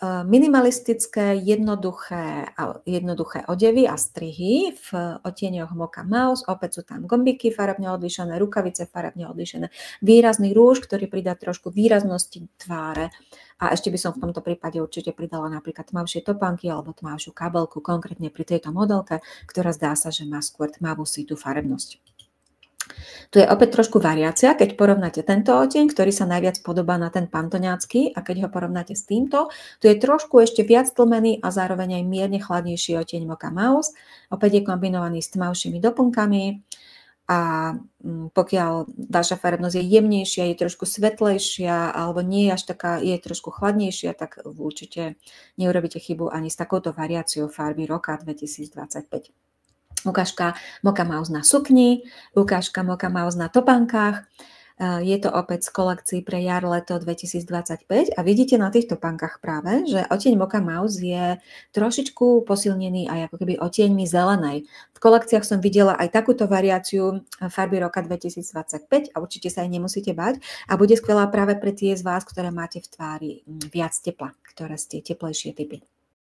minimalistické, jednoduché odevy a strihy v odtieňoch Mocha Mouse. Opäť sú tam gombiky farebne odlišené, rukavice farebne odlišené, výrazný rúž, ktorý pridá trošku výraznosti tváre. A ešte by som v tomto prípade určite pridala napríklad tmavšie topánky alebo tmavšiu kabelku, konkrétne pri tejto modelke, ktorá zdá sa, že má skôr tmavú sitú farebnosť. Tu je opäť trošku variácia, keď porovnáte tento odtieň, ktorý sa najviac podobá na ten pantoňácky, a keď ho porovnáte s týmto, tu je trošku ešte viac tlmený a zároveň aj mierne chladnejší odtieň Mocha Mouse. Opäť je kombinovaný s tmavšími doplnkami a pokiaľ vaša farebnosť je jemnejšia, je trošku svetlejšia alebo nie je až taká, je trošku chladnejšia, tak určite neurobíte chybu ani s takouto variáciou farby roka 2025. Ukážka Mocha Mouse na sukni, ukážka Mocha Mouse na topánkach. Je to opäť z kolekcií pre jar leto 2025 a vidíte na tých topánkach práve, že odtieň Mocha Mouse je trošičku posilnený aj ako keby odtieňmi zelenej. V kolekciách som videla aj takúto variáciu farby roka 2025 a určite sa aj nemusíte bať a bude skvelá práve pre tie z vás, ktoré máte v tvári viac tepla, ktoré ste teplejšie typy.